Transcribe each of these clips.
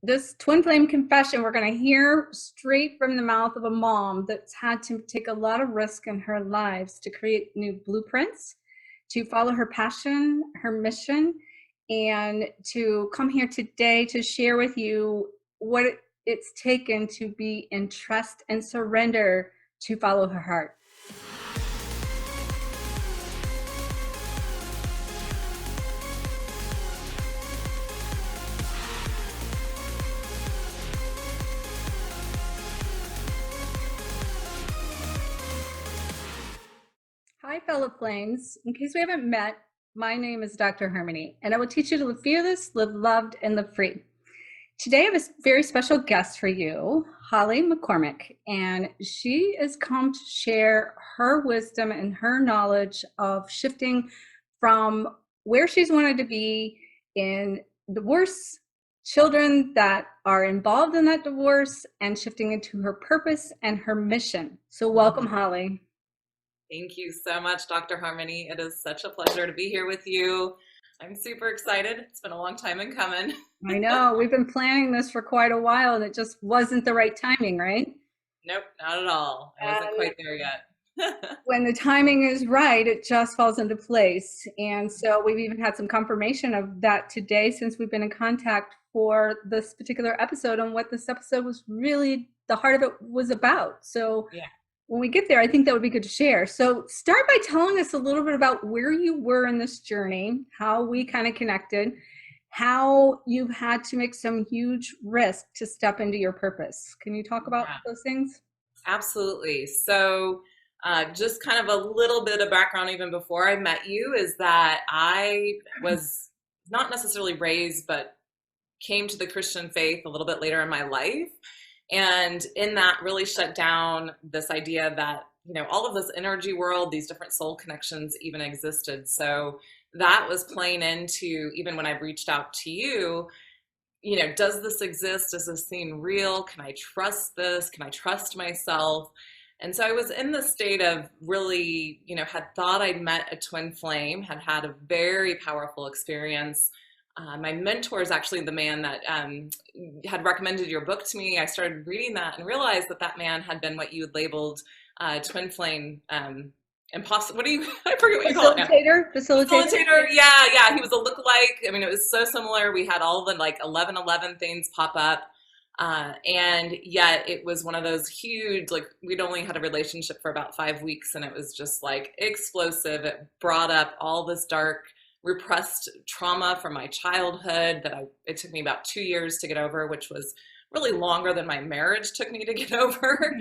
this twin flame confession we're going to hear straight from the mouth of a mom that's had to take a lot of risk in her lives to create new blueprints, to follow her passion, her mission, and to come here today to share with you what it's taken to be in trust and surrender to follow her heart. Hi, fellow flames. In case we haven't met, my name is Dr. Harmony, and I will teach you to live fearless, live loved, and live free. Today, I have a very special guest for you, Holli McCormick, and she has come to share her wisdom and her knowledge of shifting from where she's wanted to be in divorce, children that are involved in that divorce, and shifting into her purpose and her mission. So welcome, Holli. Thank you so much, Dr. Harmony. It is such a pleasure to be here with you. I'm super excited. It's been a long time in coming. I know. We've been planning this for quite a while, and it just wasn't the right timing, right? Nope, not at all. I wasn't quite there yet. When the timing is right, it just falls into place. And so we've even had some confirmation of that today since we've been in contact for this particular episode on what this episode was really, the heart of it was about. So yeah. When we get there, I think that would be good to share. So start by telling us a little bit about where you were in this journey, how we kind of connected, how you've had to make some huge risk to step into your purpose. Can you talk about those things? Absolutely. So just kind of a little bit of background even before I met you is that I was not necessarily raised, but came to the Christian faith a little bit later in my life. And in that really shut down this idea that, you know, all of this energy world, these different soul connections even existed. So that was playing into, even when I reached out to you, you know, does this exist? Does this seem real? Can I trust this? Can I trust myself? And so I was in the state of really, you know, had thought I'd met a twin flame, had had a very powerful experience. My mentor is actually the man that had recommended your book to me. I started reading that and realized that that man had been what you had labeled twin flame impossible. What do you? I forget what you call it now. Facilitator. Yeah. He was a lookalike. I mean, it was so similar. We had all the like 11 things pop up, and yet it was one of those huge. Like we'd only had a relationship for about 5 weeks, and it was just like explosive. It brought up all this dark, repressed trauma from my childhood that it took me about 2 years to get over, which was really longer than my marriage took me to get over.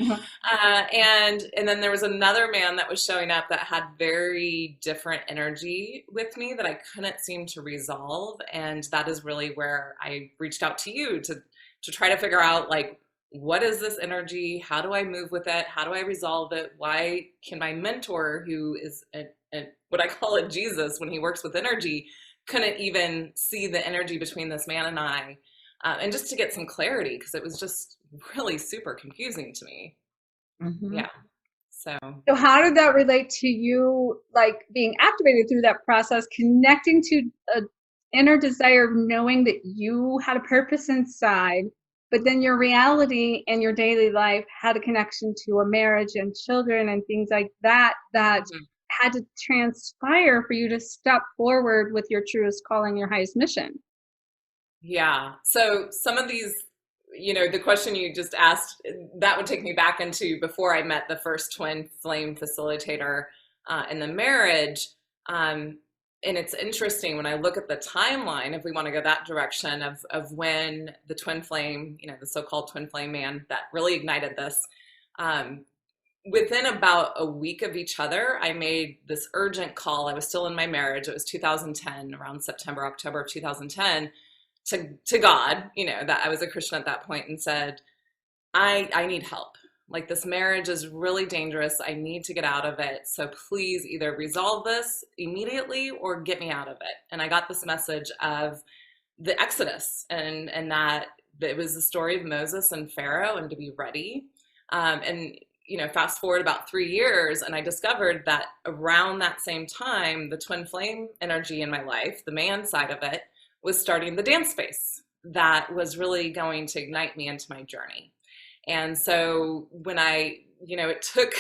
And then there was another man that was showing up that had very different energy with me that I couldn't seem to resolve. And that is really where I reached out to you to try to figure out, like, what is this energy? How do I move with it? How do I resolve it? Why can my mentor, who is what I call it Jesus when he works with energy, couldn't even see the energy between this man and I? And just to get some clarity, because it was just really super confusing to me. Mm-hmm. Yeah. So how did that relate to you, like being activated through that process, connecting to an inner desire of knowing that you had a purpose inside, but then your reality and your daily life had a connection to a marriage and children and things like that, mm-hmm. had to transpire for you to step forward with your truest calling, your highest mission? Yeah. So some of these, you know, the question you just asked, that would take me back into before I met the first twin flame facilitator in the marriage. And it's interesting when I look at the timeline, if we want to go that direction of when the twin flame, you know, the so-called twin flame man that really ignited this, within about a week of each other, I made this urgent call. I was still in my marriage. It was 2010, around September, October of 2010, to God, you know, that I was a Christian at that point, and said, I need help. Like, this marriage is really dangerous. I need to get out of it. So please either resolve this immediately or get me out of it. And I got this message of the Exodus and that it was the story of Moses and Pharaoh and to be ready. And you know, fast forward about 3 years, and I discovered that around that same time, the twin flame energy in my life, the man side of it, was starting the dance space. that was really going to ignite me into my journey. And so when it took,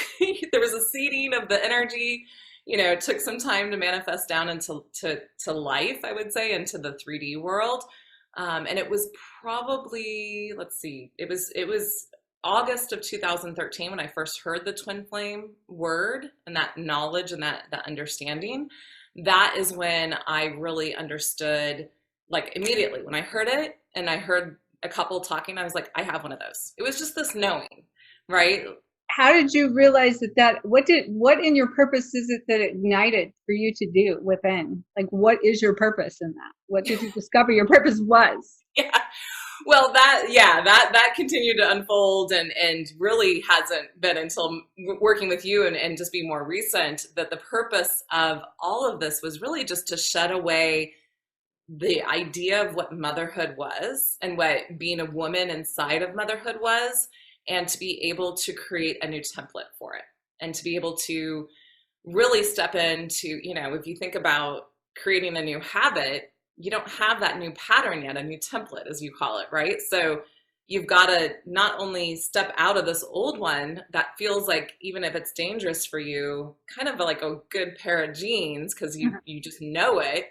there was a seeding of the energy, it took some time to manifest down into to life, I would say, into the 3D world. And it was probably, let's see, it was August of 2013 when I first heard the twin flame word and that knowledge and that understanding. That is when I really understood, like immediately when I heard it and I heard a couple talking, I was like, I have one of those. It was just this knowing, right? How did you realize what in your purpose is it that ignited for you to do within? Like, what is your purpose in that? What did you discover your purpose was? Yeah. Well, that continued to unfold and really hasn't been until working with you and just be more recent that the purpose of all of this was really just to shed away the idea of what motherhood was and what being a woman inside of motherhood was, and to be able to create a new template for it and to be able to really step into, if you think about creating a new habit, you don't have that new pattern yet, a new template, as you call it, right? So you've got to not only step out of this old one that feels like, even if it's dangerous for you, kind of like a good pair of jeans because you just know it.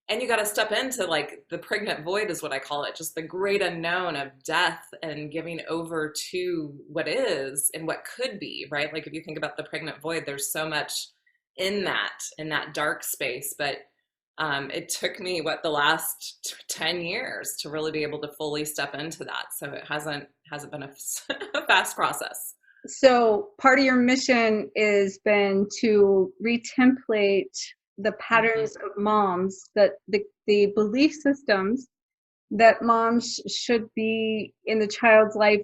And you got to step into like the pregnant void is what I call it, just the great unknown of death and giving over to what is and what could be, right? Like if you think about the pregnant void, there's so much in that dark space. But it took me the last 10 years to really be able to fully step into that. So it hasn't been a fast process. So part of your mission is been to retemplate the patterns of moms, that the belief systems that moms should be in the child's life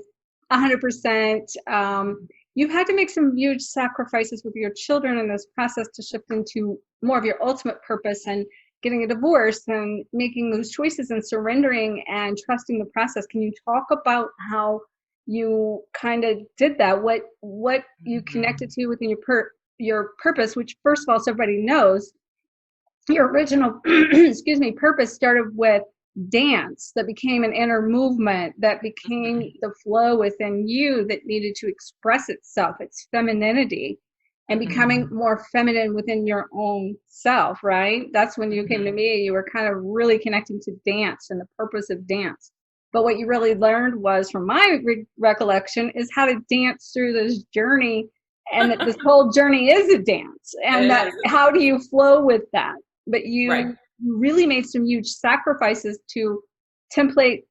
100%. You've had to make some huge sacrifices with your children in this process to shift into more of your ultimate purpose and getting a divorce and making those choices and surrendering and trusting the process. Can you talk about how you kind of did that? What you connected to within your purpose, which first of all, so everybody knows, your original excuse me, purpose started with dance that became an inner movement that became the flow within you that needed to express itself, its femininity, and becoming more feminine within your own self, right? That's when you came to me. You were kind of really connecting to dance and the purpose of dance. But what you really learned was, from my recollection, is how to dance through this journey, and that this whole journey is a dance, and that how do you flow with that? But you really made some huge sacrifices to template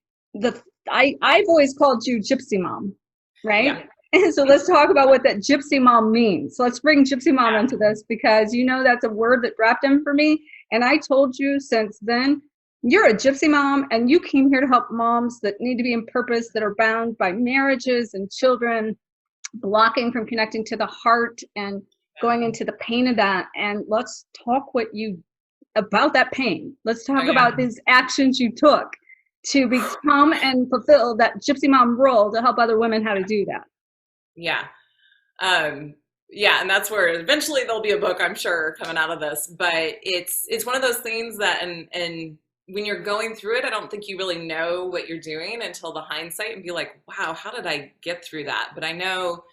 I've always called you Gypsy Mom, right? Yeah. And so let's talk about what that Gypsy Mom means. So let's bring Gypsy Mom into this, because that's a word that dropped in for me. And I told you since then, you're a Gypsy Mom, and you came here to help moms that need to be in purpose, that are bound by marriages and children, blocking from connecting to the heart and going into the pain of that. And let's talk about that pain. Let's talk about these actions you took to become and fulfill that Gypsy Mom role to help other women how to do that. Yeah. And that's where eventually there'll be a book, I'm sure, coming out of this. But it's one of those things that, and when you're going through it, I don't think you really know what you're doing until the hindsight and be like, wow, how did I get through that? But I know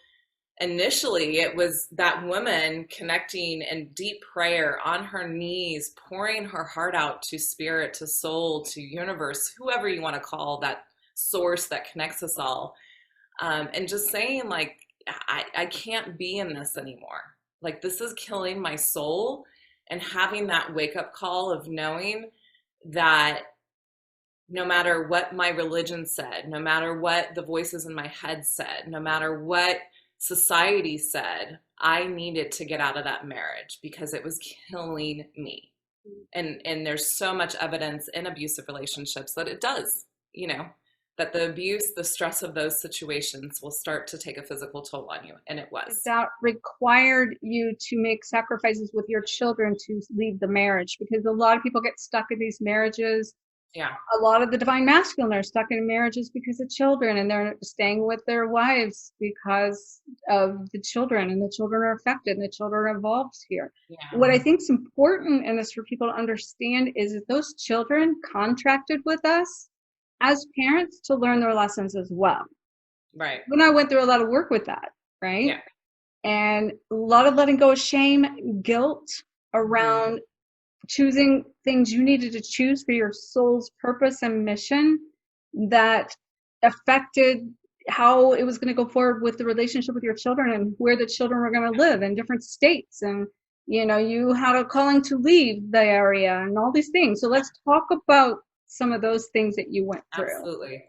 initially it was that woman connecting in deep prayer on her knees, pouring her heart out to spirit, to soul, to universe, whoever you want to call that source that connects us all. And just saying, like, I can't be in this anymore. Like, this is killing my soul. And having that wake up call of knowing that no matter what my religion said, no matter what the voices in my head said, no matter what society said, I needed to get out of that marriage because it was killing me. And there's so much evidence in abusive relationships that it does, that the abuse, the stress of those situations will start to take a physical toll on you. And it was. That required you to make sacrifices with your children to leave the marriage, because a lot of people get stuck in these marriages. Yeah. A lot of the divine masculine are stuck in marriages because of children, and they're staying with their wives because of the children, and the children are affected, and the children are involved here. Yeah. What I think is important in this for people to understand is that those children contracted with us as parents to learn their lessons as well. Right. When I went through a lot of work with that, right? Yeah. And a lot of letting go of shame, guilt Hmm. around choosing things you needed to choose for your soul's purpose and mission that affected how it was going to go forward with the relationship with your children and where the children were going to live in different states. And, you had a calling to leave the area and all these things. So let's talk about some of those things that you went through. Absolutely.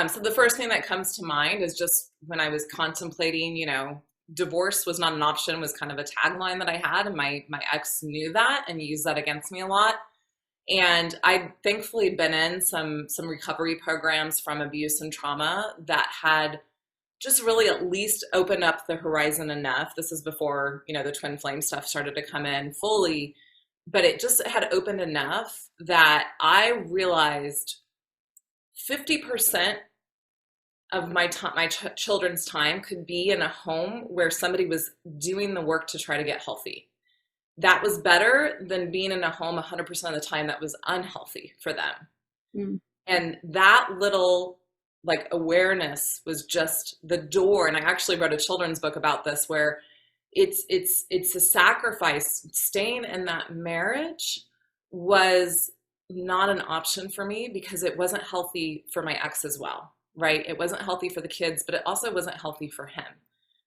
So the first thing that comes to mind is just when I was contemplating, divorce was not an option was kind of a tagline that I had, and my ex knew that and used that against me a lot. And I'd thankfully been in some recovery programs from abuse and trauma that had just really at least opened up the horizon enough. This is before, the twin flame stuff started to come in fully, but it just had opened enough that I realized 50% of my time, children's time could be in a home where somebody was doing the work to try to get healthy. That was better than being in a home 100% of the time that was unhealthy for them. Mm. And that little like awareness was just the door. And I actually wrote a children's book about this where it's a sacrifice. Staying in that marriage was not an option for me because it wasn't healthy for my ex as well, right? It wasn't healthy for the kids, but it also wasn't healthy for him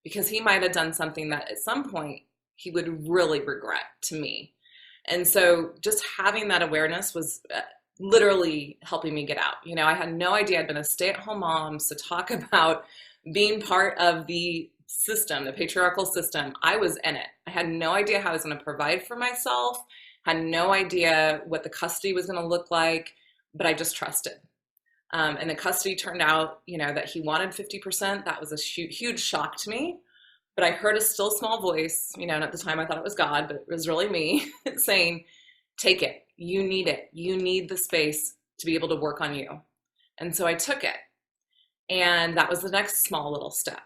because he might have done something that at some point he would really regret to me. And so just having that awareness was literally helping me get out. I had no idea. I'd been a stay-at-home mom, so talk about being part of the system, the patriarchal system. I was in it. I had no idea how I was going to provide for myself, had no idea what the custody was going to look like, but I just trusted. And the custody turned out, that he wanted 50%. That was a huge shock to me. But I heard a still small voice, and at the time I thought it was God, but it was really me saying, take it. You need it. You need the space to be able to work on you. And so I took it. And that was the next small little step.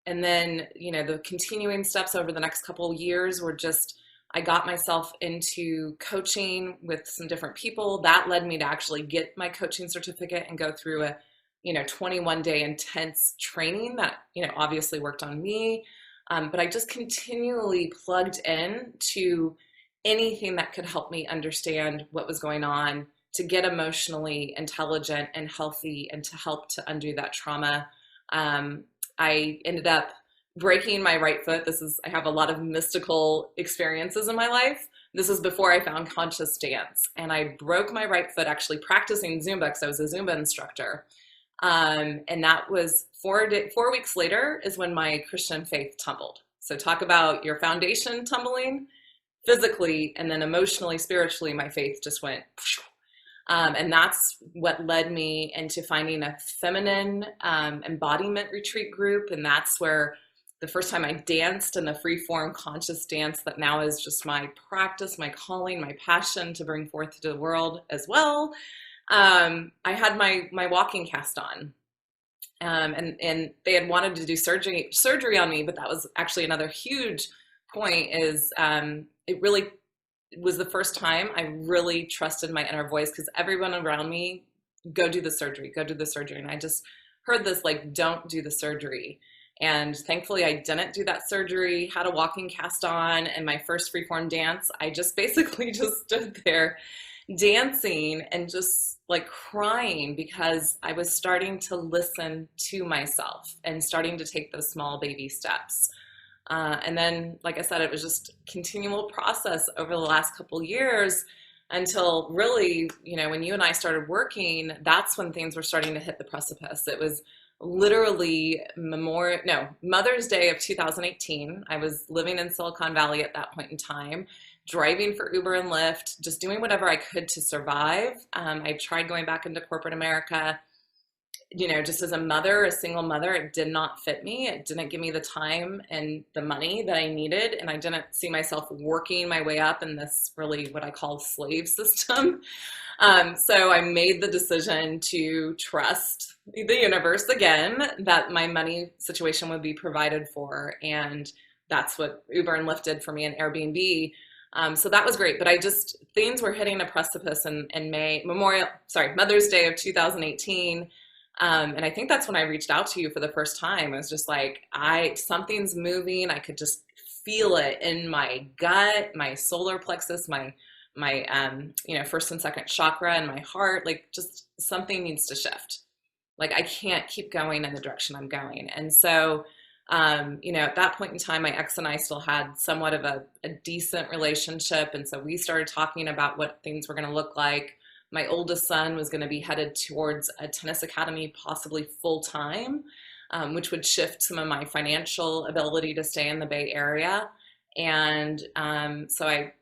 And then, the continuing steps over the next couple of years were just, I got myself into coaching with some different people. That led me to actually get my coaching certificate and go through a, 21-day intense training that, obviously worked on me. But I just continually plugged in to anything that could help me understand what was going on, to get emotionally intelligent and healthy, and to help to undo that trauma. I ended up breaking my right foot. I have a lot of mystical experiences in my life. This is before I found conscious dance. And I broke my right foot actually practicing Zumba because I was a Zumba instructor. And that was 4 weeks later is when my Christian faith tumbled. So talk about your foundation tumbling physically, and then emotionally, spiritually, my faith just went. And that's what led me into finding a feminine embodiment retreat group. And that's where the first time I danced in the free-form conscious dance that now is just my practice, my calling, my passion to bring forth to the world as well. I had my walking cast on. And they had wanted to do surgery on me, but that was actually another huge point is it really was the first time I really trusted my inner voice, because everyone around me, go do the surgery. And I just heard this, like, don't do the surgery. And thankfully I didn't do that surgery, had a walking cast on, and my first freeform dance, I just basically just stood there dancing and just like crying because I was starting to listen to myself and starting to take those small baby steps. And then, like I said, it was just continual process over the last couple years until really, when you and I started working, that's when things were starting to hit the precipice. It was literally Mother's Day of 2018. I was living in Silicon Valley at that point in time, driving for Uber and Lyft, just doing whatever I could to survive. I tried going back into corporate America. Just as a single mother, it did not fit me. It didn't give me the time and the money that I needed. And I didn't see myself working my way up in this really what I call slave system. So I made the decision to trust the universe again, that my money situation would be provided for. And that's what Uber and Lyft did for me, and Airbnb. So that was great, but things were hitting a precipice in Mother's Day of 2018. And I think that's when I reached out to you for the first time. I was just like, something's moving. I could just feel it in my gut, my solar plexus, my first and second chakra, and my heart. Like, just something needs to shift. Like, I can't keep going in the direction I'm going. And so, at that point in time, my ex and I still had somewhat of a decent relationship. And so we started talking about what things were going to look like. My oldest son was going to be headed towards a tennis academy, possibly full time, which would shift some of my financial ability to stay in the Bay Area. And so I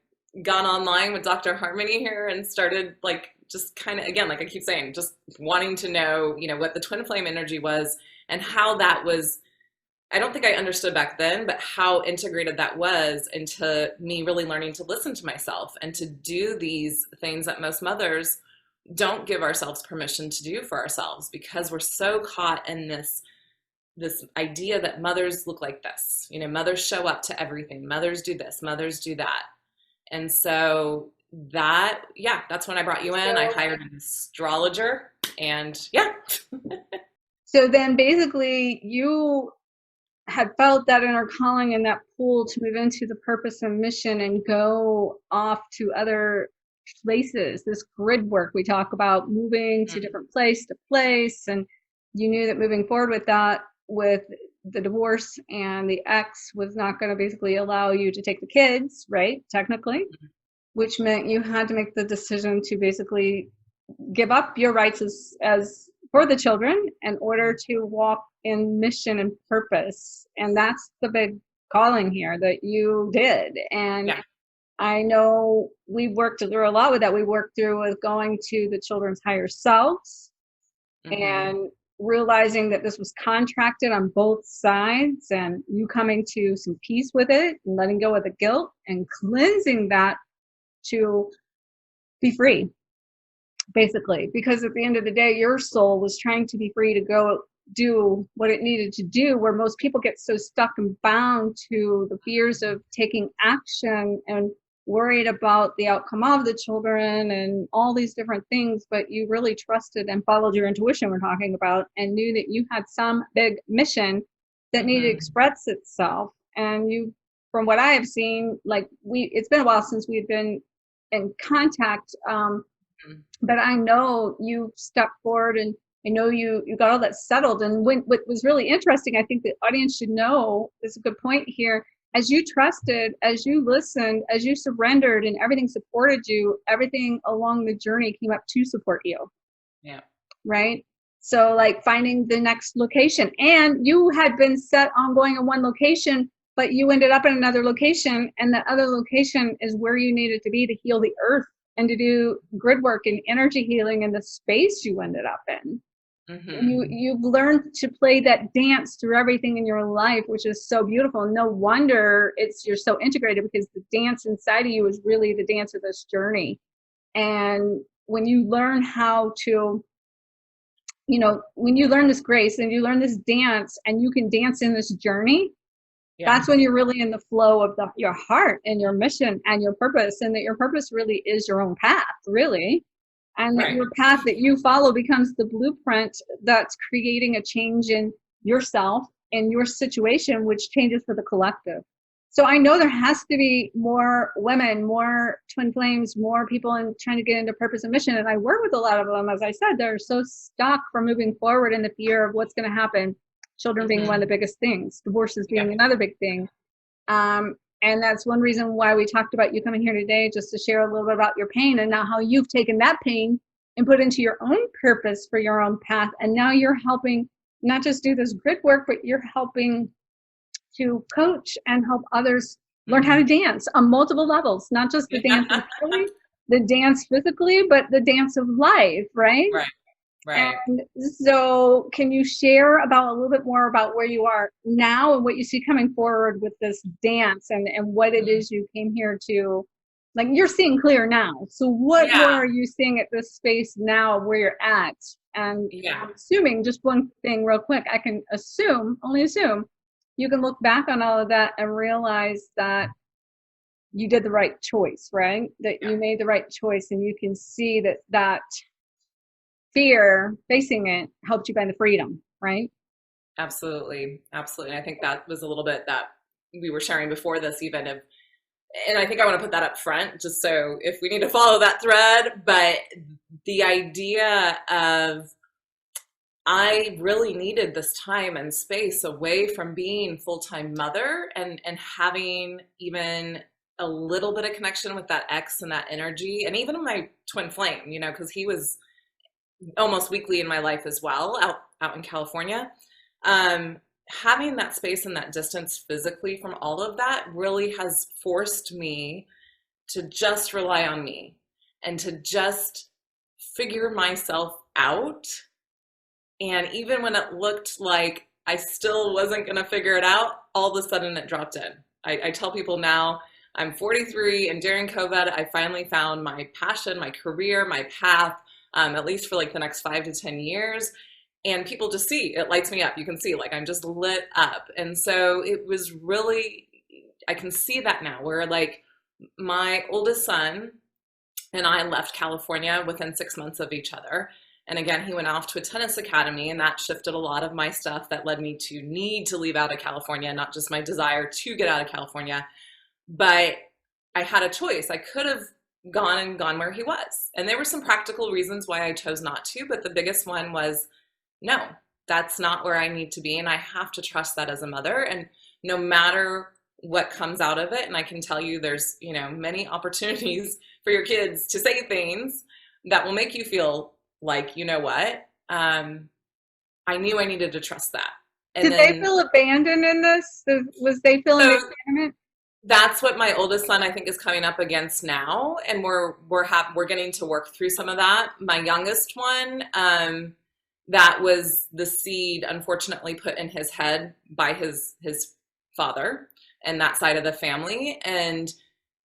got online with Dr. Harmony here and started, like, just kind of, again, like I keep saying, just wanting to know, what the twin flame energy was and how that was. I don't think I understood back then, but how integrated that was into me really learning to listen to myself and to do these things that most mothers don't give ourselves permission to do for ourselves, because we're so caught in this idea that mothers look like this. Mothers show up to everything. Mothers do this, mothers do that. And so that's when I brought you in. I hired an astrologer, and yeah. So then basically you had felt that inner calling and that pull to move into the purpose and mission and go off to other places. This grid work we talk about, moving to different place to place, and you knew that moving forward with that, with the divorce and the ex, was not going to basically allow you to take the kids, right? Technically, which meant you had to make the decision to basically give up your rights as for the children in order to walk in mission and purpose. And that's the big calling here that you did. And Yeah. I know we worked through a lot with that. We worked through with going to the children's higher selves and realizing that this was contracted on both sides, and you coming to some peace with it and letting go of the guilt and cleansing that to be free, basically, because at the end of the day, your soul was trying to be free to go do what it needed to do, where most people get so stuck and bound to the fears of taking action and worried about the outcome of the children and all these different things. But you really trusted and followed your intuition, we're talking about, and knew that you had some big mission that needed to express itself. And you, from what I have seen, like, it's been a while since we've been in contact, but I know you stepped forward, and I know you got all that settled. And what was really interesting, I think the audience should know, is a good point here, as you trusted, as you listened, as you surrendered, and everything supported you, everything along the journey came up to support you. Yeah. Right? So, like, finding the next location, and you had been set on going in one location, but you ended up in another location, and that other location is where you needed to be to heal the earth and to do grid work and energy healing in the space you ended up in. You've learned to play that dance through everything in your life, which is so beautiful. No wonder you're so integrated, because the dance inside of you is really the dance of this journey. And when you learn how to, when you learn this grace and you learn this dance, and you can dance in this journey, that's when you're really in the flow of your heart and your mission and your purpose, and that your purpose really is your own path, really. And that your path that you follow becomes the blueprint that's creating a change in yourself and your situation, which changes for the collective. So I know there has to be more women, more twin flames, more people trying to get into purpose and mission. And I work with a lot of them. As I said, they're so stuck from moving forward in the fear of what's going to happen. Children being one of the biggest things, divorces being another big thing. And that's one reason why we talked about you coming here today, just to share a little bit about your pain, and now how you've taken that pain and put into your own purpose for your own path. And now you're helping not just do this grid work, but you're helping to coach and help others learn how to dance on multiple levels, not just the dance mentally, the dance physically, but the dance of life, right? Right. And so can you share about a little bit more about where you are now and what you see coming forward with this dance, and what it is you came here to, like, you're seeing clear now. So what more are you seeing at this space now where you're at? And I'm assuming, just one thing real quick, I can only assume, you can look back on all of that and realize that you did the right choice, right? That Yeah. you made the right choice, and you can see that that fear facing it helped you find the freedom, right? Absolutely. Absolutely. And I think that was a little bit that we were sharing before this, even of, and I think I want to put that up front just so if we need to follow that thread, but the idea of I really needed this time and space away from being full-time mother and having even a little bit of connection with that ex and that energy and even my twin flame, you know, because he was almost weekly in my life as well out in California. Having that space and that distance physically from all of that really has forced me to just rely on me and to just figure myself out. And even when it looked like I still wasn't going to figure it out, all of a sudden it dropped in. I tell people now I'm 43, and during COVID, I finally found my passion, my career, my path, at least for like the next 5 to 10 years. And people just see it lights me up. You can see like I'm just lit up. And so it was really, I can see that now where like my oldest son and I left California within 6 months of each other. And again, he went off to a tennis academy, and that shifted a lot of my stuff that led me to need to leave out of California, not just my desire to get out of California. But I had a choice. I could have gone where he was. And there were some practical reasons why I chose not to, but the biggest one was no, that's not where I need to be. And I have to trust that as a mother. And no matter what comes out of it, and I can tell you there's, you know, many opportunities for your kids to say things that will make you feel like, you know what, I knew I needed to trust that. And Did they then, feel abandoned in this? Was they feeling the so abandonment? that's what my oldest son I think is coming up against now, and we're getting to work through some of that. My youngest one, that was the seed unfortunately put in his head by his father and that side of the family. And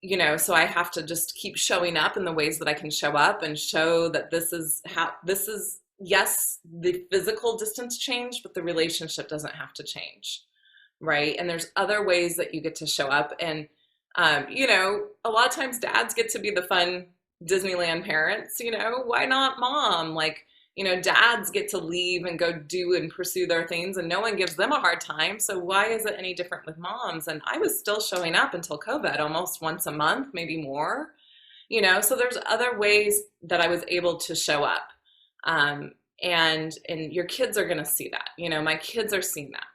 you know, so I have to just keep showing up in the ways that I can show up and show that this is, yes, the physical distance changed, but the relationship doesn't have to change, right? And there's other ways that you get to show up. And, you know, a lot of times dads get to be the fun Disneyland parents, you know, why not mom? Like, you know, dads get to leave and go do and pursue their things, and no one gives them a hard time. So why is it any different with moms? And I was still showing up until COVID, almost once a month, maybe more, you know, so there's other ways that I was able to show up. And your kids are going to see that, you know, my kids are seeing that.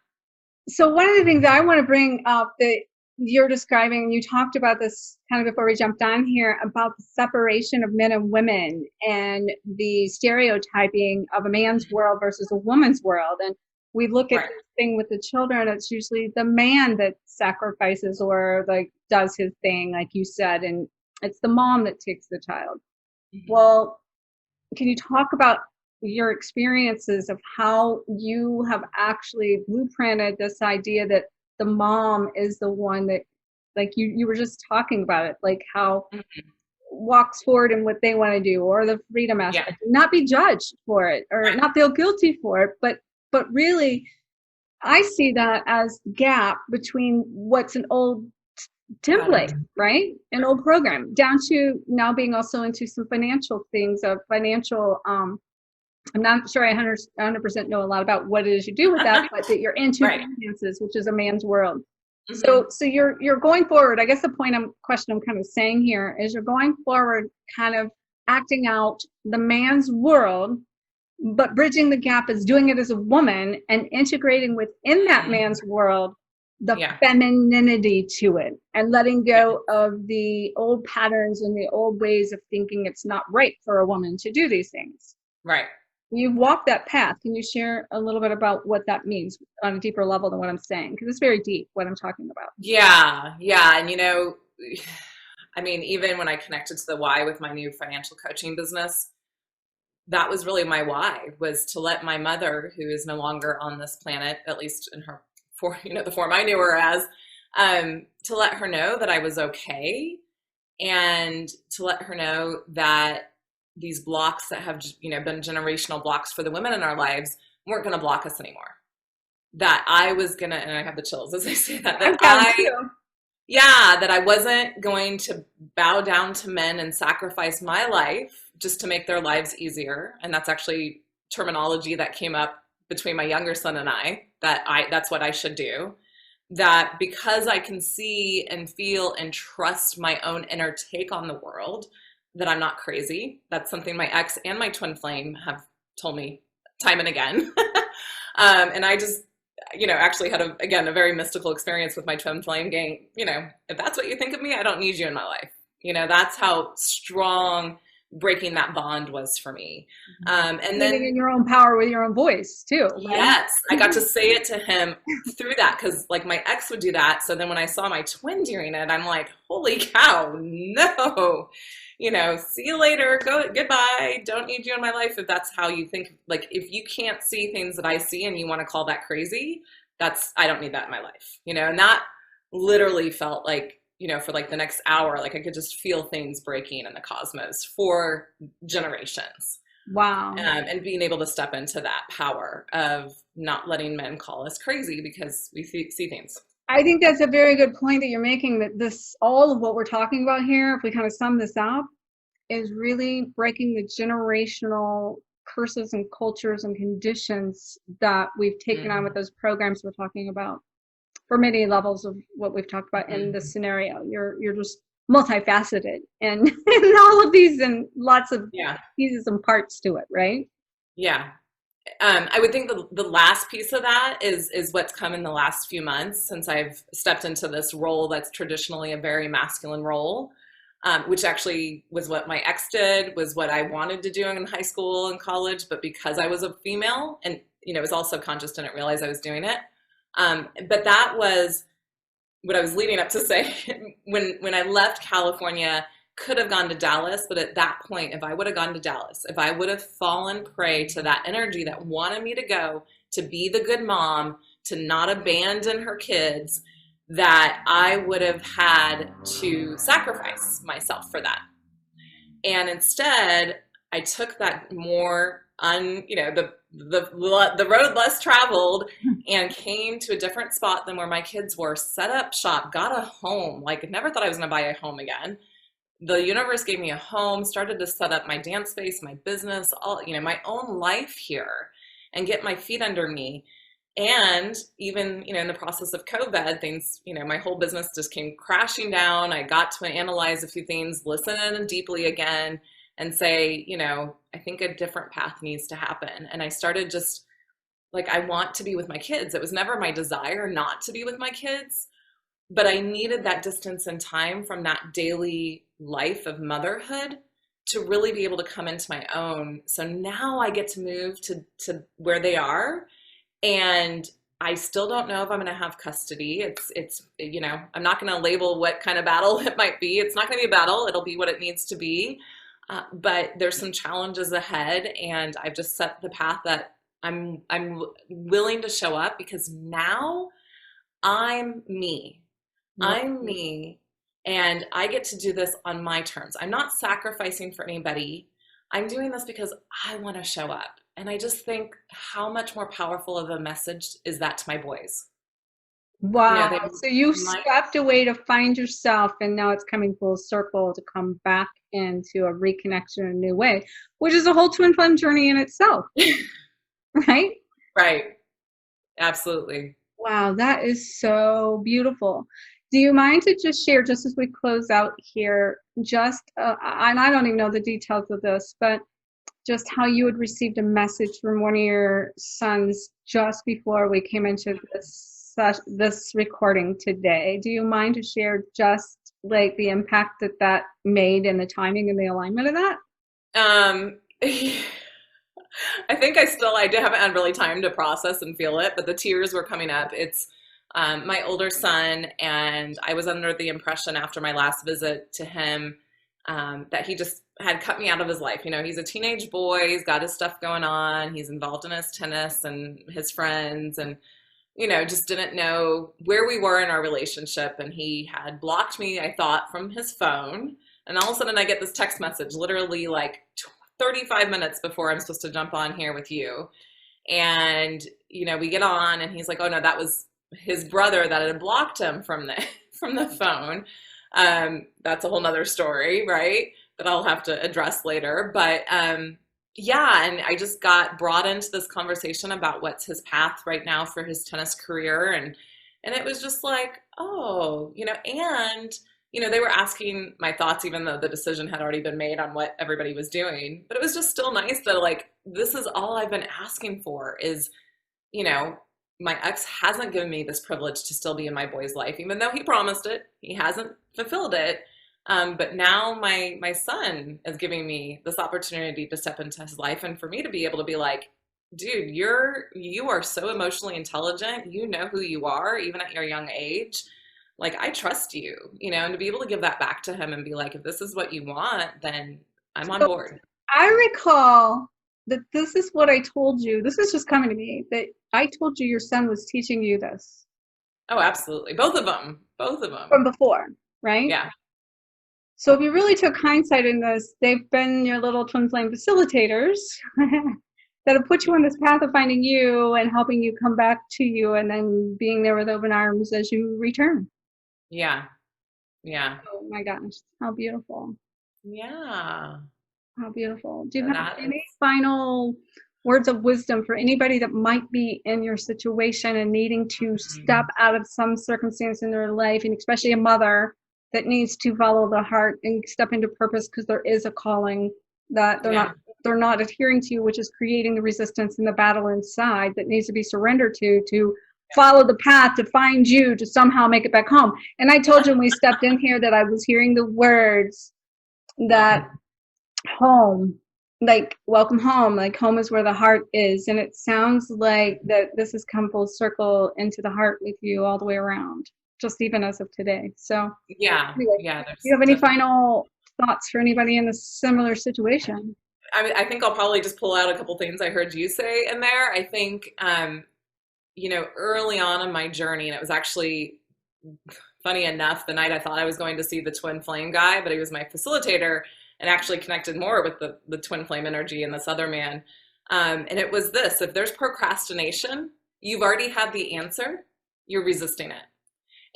So one of the things I want to bring up that you're describing, and you talked about this kind of before we jumped on here, about the separation of men and women and the stereotyping of a man's world versus a woman's world. And we look at Right. this thing with the children, it's usually the man that sacrifices or like does his thing, like you said, and it's the mom that takes the child. Mhm. Well, can you talk about your experiences of how you have actually blueprinted this idea that the mom is the one that, like you were just talking about it, like how Mhm. walks forward in what they want to do, or the freedom Yeah. aspect, not be judged for it or Right. not feel guilty for it, but really I see that as gap between what's an old template, Pattern. right? An old program, down to now being also into some financial things of financial I'm not sure I 100% know a lot about what it is you do with that, but that you're into Right. finances, which is a man's world. Hmm. So you're going forward. I guess the question I'm kind of saying here is you're going forward, kind of acting out the man's world, but bridging the gap is doing it as a woman and integrating within that man's world the Yeah. femininity to it, and letting Yeah. go of the old patterns and the old ways of thinking it's not right for a woman to do these things. Right. You've walked that path. Can you share a little bit about what that means on a deeper level than what I'm saying? Because it's very deep what I'm talking about. Yeah. Yeah. And, you know, I mean, even when I connected to the why with my new financial coaching business, that was really my why, was to let my mother, who is no longer on this planet, at least in her for, you know, the form I knew her as, to let her know that I was okay, and to let her know that these blocks that have, you know, been generational blocks for the women in our lives weren't going to block us anymore. That I was going to, and I have the chills as I say that, that I've got it too. yeah, that I wasn't going to bow down to men and sacrifice my life just to make their lives easier. And that's actually terminology that came up between my younger son and I, that's what I should do. That because I can see and feel and trust my own inner take on the world, that I'm not crazy. That's something my ex and my twin flame have told me time and again. And I just, actually had a very mystical experience with my twin flame gang. If that's what you think of me, I don't need you in my life. That's how strong breaking that bond was for me. And Living then, in your own power with your own voice too, right? yes, I got to say it to him through that, because like my ex would do that. So then when I saw my twin doing it, I'm like, holy cow, no. See you later. Go, goodbye. Don't need you in my life. If that's how you think, like if you can't see things that I see and you want to call that crazy, I don't need that in my life. And that literally felt like, for like the next hour, like I could just feel things breaking in the cosmos for generations. Wow. And being able to step into that power of not letting men call us crazy because we see things. I think that's a very good point that you're making, that all of what we're talking about here, if we kind of sum this up, is really breaking the generational curses and cultures and conditions that we've taken on with those programs we're talking about for many levels of what we've talked about in this scenario. You're just multifaceted and all of these and lots of pieces and parts to it, right? Yeah. I would think the last piece of that is what's come in the last few months since I've stepped into this role that's traditionally a very masculine role, which actually was what my ex did, was what I wanted to do in high school and college, but because I was a female and, was all subconscious, didn't realize I was doing it. But that was what I was leading up to say. When I left California, could have gone to Dallas, but at that point, if I would have gone to Dallas, if I would have fallen prey to that energy that wanted me to go, to be the good mom, to not abandon her kids, that I would have had to sacrifice myself for that. And instead, I took that more the road less traveled, and came to a different spot than where my kids were, set up shop, got a home. Like, never thought I was going to buy a home again. The universe gave me a home, started to set up my dance space, my business, all, my own life here, and get my feet under me. And even, in the process of COVID, things, my whole business just came crashing down. I got to analyze a few things, listen in deeply again, and say, I think a different path needs to happen. And I started just like, I want to be with my kids. It was never my desire not to be with my kids, but I needed that distance and time from that daily life of motherhood to really be able to come into my own. So now I get to move to where they are, and I still don't know if I'm going to have custody. It's I'm not going to label what kind of battle it might be. It's not going to be a battle. It'll be what it needs to be. But there's some challenges ahead, and I've just set the path that I'm willing to show up, because now I'm me. I'm me, and I get to do this on my terms. I'm not sacrificing for anybody. I'm doing this because I want to show up. And I just think, how much more powerful of a message is that to my boys? Wow. So you stepped away to find yourself, and now it's coming full circle to come back into a reconnection in a new way, which is a whole twin flame journey in itself. Right? Right. Absolutely. Wow, that is so beautiful. Do you mind to just share, just as we close out here, and I don't even know the details of this, but just how you had received a message from one of your sons just before we came into this recording today? Do you mind to share just like the impact that made, and the timing and the alignment of that? I think I haven't had really time to process and feel it, but the tears were coming up. It's my older son, and I was under the impression after my last visit to him that he just had cut me out of his life. He's a teenage boy, he's got his stuff going on, he's involved in his tennis and his friends, and just didn't know where we were in our relationship. And he had blocked me, I thought, from his phone. And all of a sudden I get this text message literally like 35 minutes before I'm supposed to jump on here with you. And, we get on, and he's like, oh no, that was his brother that had blocked him from from the phone. That's a whole nother story, right? That I'll have to address later. But yeah, and I just got brought into this conversation about what's his path right now for his tennis career, and it was just like, oh, and they were asking my thoughts, even though the decision had already been made on what everybody was doing. But it was just still nice that, like, this is all I've been asking for is, my ex hasn't given me this privilege to still be in my boy's life, even though he promised it. He hasn't fulfilled it. But now my son is giving me this opportunity to step into his life, and for me to be able to be like, dude, you are so emotionally intelligent. You know who you are, even at your young age. Like, I trust you, and to be able to give that back to him and be like, if this is what you want, then I'm on So board. I recall that this is what I told you. This is just coming to me, that I told you your son was teaching you this Oh, absolutely. Both of them. Both of them. from before, right? Yeah. So if you really took hindsight in this, they've been your little twin flame facilitators that have put you on this path of finding you and helping you come back to you, and then being there with open arms as you return. Yeah. Yeah. Oh my gosh, how beautiful. Yeah. How beautiful. Do you So have that any is, final words of wisdom for anybody that might be in your situation and needing to step out of some circumstance in their life, and especially a mother that needs to follow the heart and step into purpose because there is a calling that yeah. they're not adhering to, which is creating the resistance and the battle inside that needs to be surrendered to follow the path to find you, to somehow make it back home. And I told you when we stepped in here that I was hearing the words that home, like welcome home, like home is where the heart is, and it sounds like that this has come full circle into the heart with you all the way around, just even as of today. So Yeah. anyway, Yeah. do There's you have any definitely. final thoughts for anybody in a similar situation? I mean, I think I'll probably just pull out a couple things I heard you say in there. I think, early on in my journey, and it was actually funny enough, the night I thought I was going to see the twin flame guy, but he was my facilitator and actually connected more with the twin flame energy and this other man. And it was this: if there's procrastination, you've already had the answer, you're resisting it.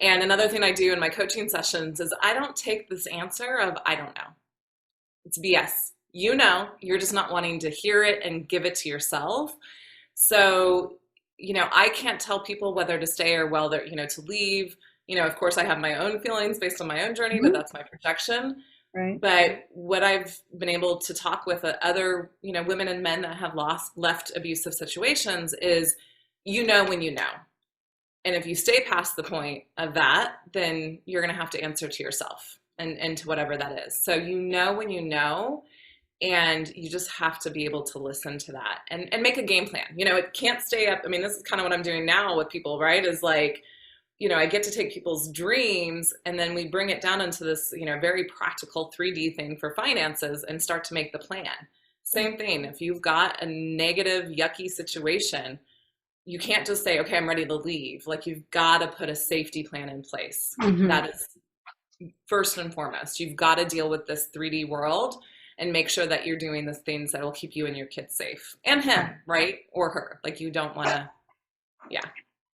And another thing I do in my coaching sessions is I don't take this answer of I don't know. It's BS. You're just not wanting to hear it and give it to yourself. So, I can't tell people whether to stay or whether, to leave. Of course, I have my own feelings based on my own journey, but Mhm. that's my projection. Right. But what I've been able to talk with other, women and men that have left abusive situations is, when you know. And if you stay past the point of that, then you're going to have to answer to yourself and to whatever that is. So when you know, and you just have to be able to listen to that and make a game plan. It can't stay up. I mean, this is kind of what I'm doing now with people, right? Is like, I get to take people's dreams and then we bring it down into this, very practical 3D thing for finances and start to make the plan. Same thing. If you've got a negative, yucky situation, you can't just say, okay, I'm ready to leave. Like, you've got to put a safety plan in place. Mm-hmm. That is first and foremost. You've got to deal with this 3D world and make sure that you're doing the things that will keep you and your kids safe, and him, right? Or her. Like, you don't want to, yeah.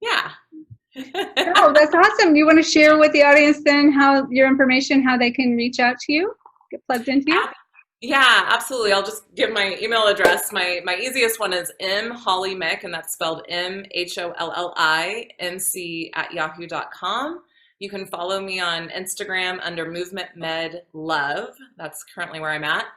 Yeah. Oh, that's awesome. You want to share with the audience then how your information, how they can reach out to you, get plugged into you? Yeah, absolutely. I'll just give my email address. My easiest one is mholliminc, and that's spelled MHOLLINC @yahoo.com. You can follow me on Instagram under movementmedlove. That's currently where I'm at.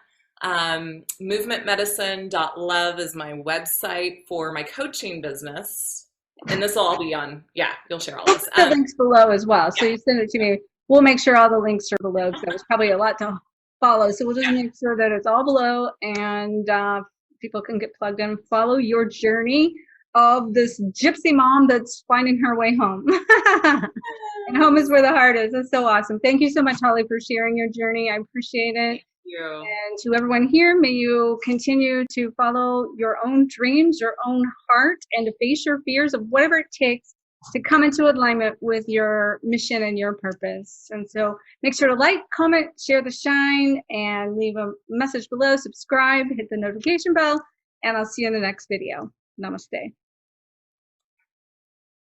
Movementmedicine.love is my website for my coaching business. And this will all be on, yeah, you'll share all this. The links below as well. So you send it to me. We'll make sure all the links are below because that was probably a lot to follow. So we'll just make sure that it's all below, and people can get plugged in, follow your journey of this gypsy mom that's finding her way home. And home is where the heart is. That's so awesome. Thank you so much, Holly, for sharing your journey. I appreciate it. Thank you. And to everyone here, may you continue to follow your own dreams, your own heart, and to face your fears of whatever it takes to come into alignment with your mission and your purpose. And so make sure to like, comment, share the shine, and leave a message below, subscribe, hit the notification bell, and I'll see you in the next video. Namaste.